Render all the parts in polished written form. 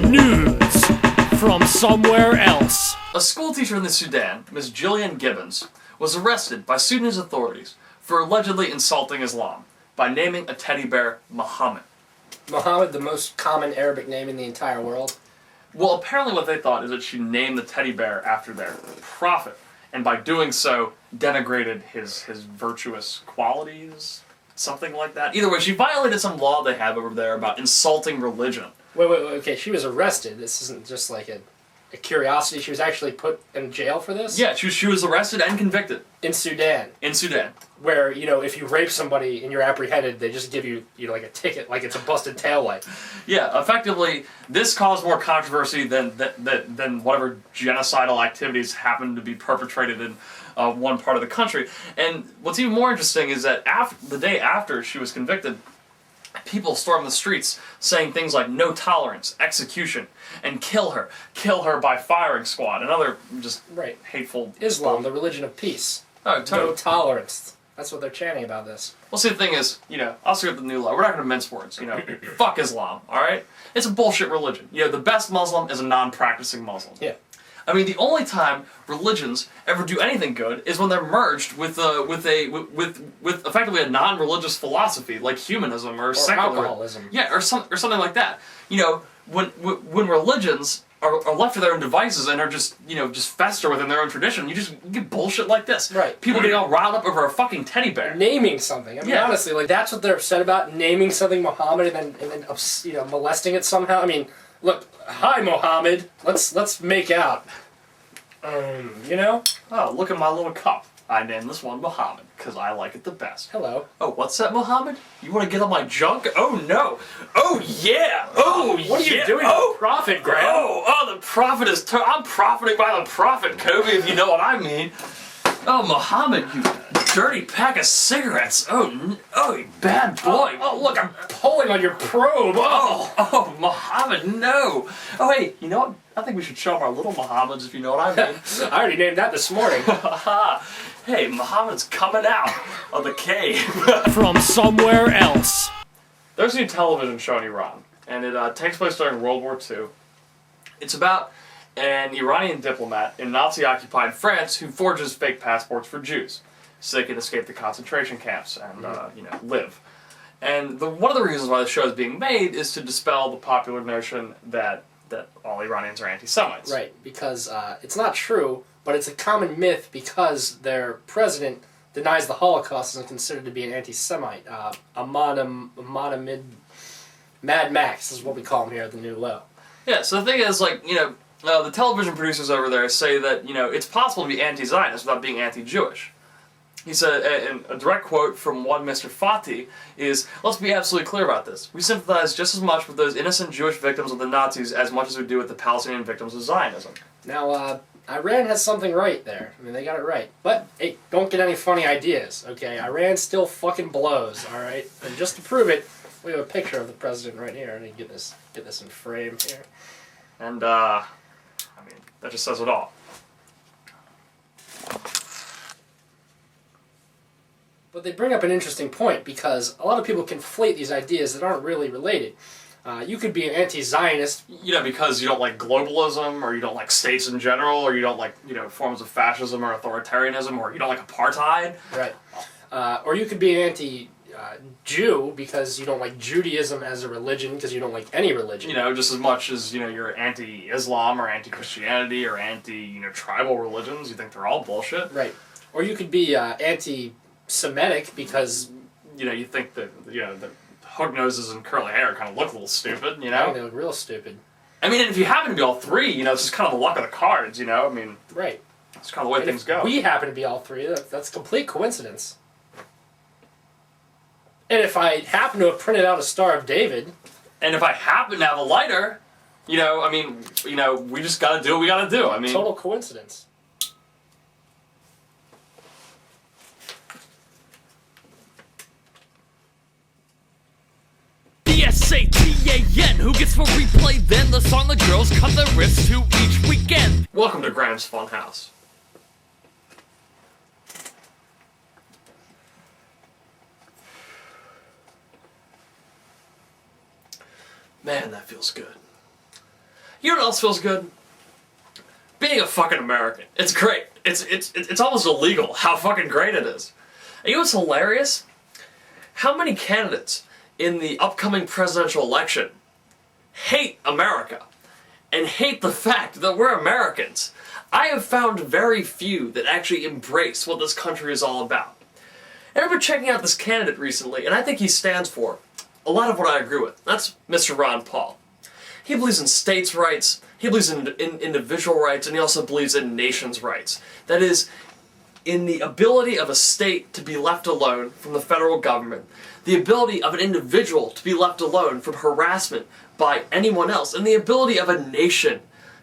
News from somewhere else. A schoolteacher in the Sudan, Ms. Gillian Gibbons, was arrested by Sudanese authorities for allegedly insulting Islam by naming a teddy bear Muhammad. Muhammad, the most common Arabic name in the entire world. Well, apparently what they thought is that she named the teddy bear after their prophet, and by doing so, denigrated his virtuous qualities, something like that. Either way, she violated some law they have over there about insulting religion. Wait, okay, she was arrested. This isn't just like a curiosity. She was actually put in jail for this? Yeah, she was arrested and convicted. In Sudan. In Sudan. Where, if you rape somebody and you're apprehended, they just give you, like a ticket, like it's a busted taillight. Yeah, effectively, this caused more controversy than whatever genocidal activities happened to be perpetrated in one part of the country. And what's even more interesting is that the day after she was convicted, people stormed the streets saying things like no tolerance, execution, and kill her by firing squad, and other just hateful... Islam, the religion of peace. Oh, totally. No tolerance. That's what they're chanting about this. Well, see, the thing is, I'll say with the new law, we're not going to mince words, fuck Islam, alright? It's a bullshit religion. The best Muslim is a non-practicing Muslim. Yeah. I mean, the only time religions ever do anything good is when they're merged with effectively a non-religious philosophy like humanism or secular alcoholism. Yeah, or something like that. When religions are left to their own devices and are just fester within their own tradition, you get bullshit like this. Right. People getting all riled up over a fucking teddy bear. Naming something. I mean, honestly, that's what they're upset about. Naming something Muhammad and then molesting it somehow. I mean, look, hi Muhammad. Let's make out. Oh, look at my little cup. I named this one Muhammad, because I like it the best. Hello. Oh, what's that, Muhammad? You want to get on my junk? Oh, no. Oh, yeah. Oh, what are you doing to the prophet, Graham? Oh, the prophet is... I'm profiting by the prophet, Kobe, if you know what I mean. Oh, Muhammad, you dirty pack of cigarettes. Oh, you bad boy. Oh, look, I'm pulling on your probe. Oh, Muhammad, no. Oh, hey, you know what? I think we should show them our little Muhammads, if you know what I mean. I already named that this morning. Hey, Muhammad's coming out of the cave. From somewhere else. There's a new television show in Iran, and it takes place during World War II. It's about an Iranian diplomat in Nazi-occupied France who forges fake passports for Jews so they can escape the concentration camps and, live. And one of the reasons why the show is being made is to dispel the popular notion that all Iranians are anti-Semites. Right, because it's not true, but it's a common myth because their president denies the Holocaust and is considered to be an anti-Semite. Mad Max is what we call him here at the New Low. Yeah, so the thing is, the television producers over there say that, it's possible to be anti-Zionist without being anti-Jewish. He said, and a direct quote from one Mr. Fatih is, let's be absolutely clear about this. We sympathize just as much with those innocent Jewish victims of the Nazis as much as we do with the Palestinian victims of Zionism. Now, Iran has something right there. I mean, they got it right. But, hey, don't get any funny ideas, okay? Iran still fucking blows, alright? And just to prove it, we have a picture of the president right here. I need to get this in frame here. And, that just says it all. But they bring up an interesting point because a lot of people conflate these ideas that aren't really related. You could be an anti-Zionist. Because you don't like globalism, or you don't like states in general, or you don't like, forms of fascism or authoritarianism, or you don't like apartheid. Right. Or you could be an anti-Jew because you don't like Judaism as a religion, because you don't like any religion. Just as much as, you're anti-Islam or anti-Christianity or anti-tribal religions. You think they're all bullshit. Right. Or you could be anti-Semitic because... you think that, the hook noses and curly hair kind of look a little stupid, I think they look real stupid. I mean, if you happen to be all three, it's just kind of the luck of the cards, Right. It's kind of the way things go. We happen to be all three. That's complete coincidence. And if I happen to have printed out a Star of David... And if I happen to have a lighter, we just gotta do what we gotta do. Total coincidence. SATAN, who gets more replay than the song the girls cut their wrists to each weekend. Welcome to Graham's Funhouse. Man, that feels good. You know what else feels good? Being a fucking American. It's great. It's almost illegal how fucking great it is. And you know what's hilarious? How many candidates in the upcoming presidential election hate America and hate the fact that we're Americans? I have found very few that actually embrace what this country is all about. And I've been checking out this candidate recently, and I think he stands for a lot of what I agree with. That's Mr. Ron Paul. He believes in states' rights, he believes in individual rights, and he also believes in nations' rights. That is, in the ability of a state to be left alone from the federal government, the ability of an individual to be left alone from harassment by anyone else, and the ability of a nation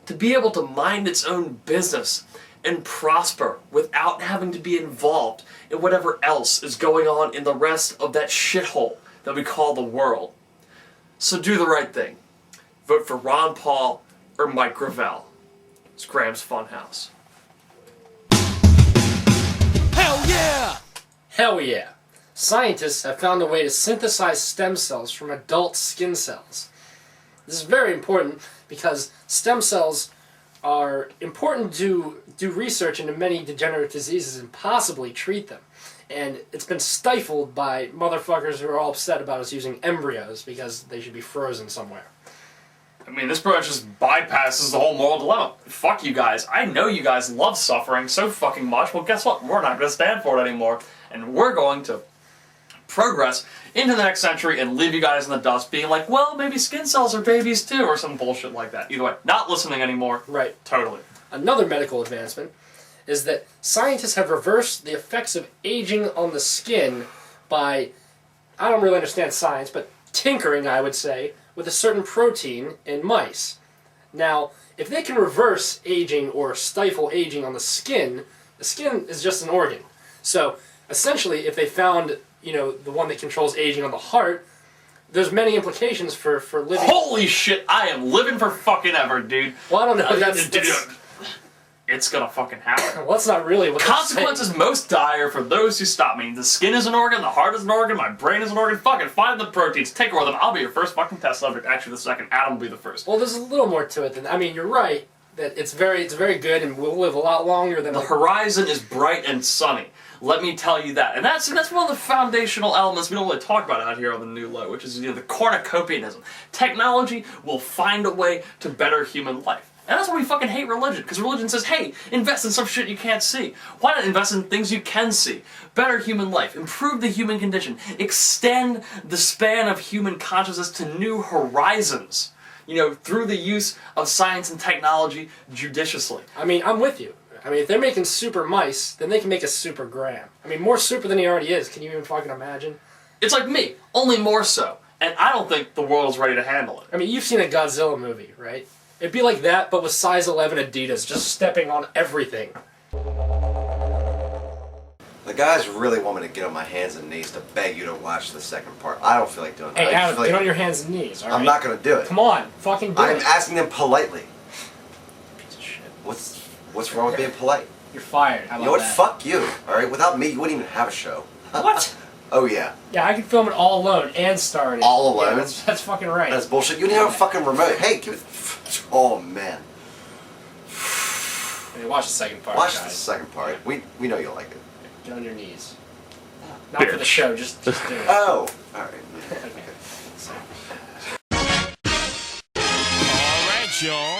to be able to mind its own business and prosper without having to be involved in whatever else is going on in the rest of that shithole that we call the world. So do the right thing. Vote for Ron Paul or Mike Gravel. It's Graham's Funhouse. Hell yeah! Hell yeah! Scientists have found a way to synthesize stem cells from adult skin cells. This is very important because stem cells are important to do research into many degenerative diseases and possibly treat them. And it's been stifled by motherfuckers who are all upset about us using embryos because they should be frozen somewhere. I mean, this pretty much just bypasses the whole moral dilemma. Fuck you guys. I know you guys love suffering so fucking much. Well, guess what? We're not going to stand for it anymore. And we're going to progress into the next century and leave you guys in the dust being like, well, maybe skin cells are babies too, or some bullshit like that. Either way, not listening anymore. Right. Totally. Another medical advancement is that scientists have reversed the effects of aging on the skin by, I don't really understand science, but tinkering, I would say, with a certain protein in mice. Now, if they can reverse aging or stifle aging on the skin is just an organ. So, essentially, if they found, the one that controls aging on the heart, there's many implications for living. Holy shit, I am living for fucking ever, dude. Well, I don't know. That's it's gonna fucking happen. well, that's not really what Consequences most dire for those who stop me. The skin is an organ, the heart is an organ, my brain is an organ. Fucking find the proteins, take over them. I'll be your first fucking test subject. Actually, the second. Adam will be the first. Well, there's a little more to it than. I mean, you're right that it's very good, and we'll live a lot longer than. The horizon is bright and sunny. Let me tell you that. And that's one of the foundational elements we don't really talk about out here on the New Low, which is the cornucopianism. Technology will find a way to better human life. And that's why we fucking hate religion, because religion says, hey, invest in some shit you can't see. Why not invest in things you can see? Better human life, improve the human condition, extend the span of human consciousness to new horizons, through the use of science and technology judiciously. I mean, I'm with you. I mean, if they're making super mice, then they can make a super Graham. I mean, more super than he already is. Can you even fucking imagine? It's like me, only more so. And I don't think the world's ready to handle it. I mean, you've seen a Godzilla movie, right? It'd be like that, but with size 11 Adidas, just stepping on everything. The guys really want me to get on my hands and knees to beg you to watch the second part. I don't feel like doing that. Hey, Adam, get on your hands and knees, alright? I'm not going to do it. Come on, fucking do I'm it. asking them politely. Piece of shit. What's wrong with being polite? You're fired. How about You know what? that? Fuck you. Alright? Without me, you wouldn't even have a show. What? Oh, yeah. Yeah, I could film it all alone and star in it. All alone? Yeah, that's fucking right. That's bullshit. You don't even have a fucking remote. Hey, give it... Oh, man. Hey, watch the second part, Watch guys. the second part. We know you'll like it. Get on your knees. Not for the show, just do it. Oh. Alright. Okay. Alright, y'all.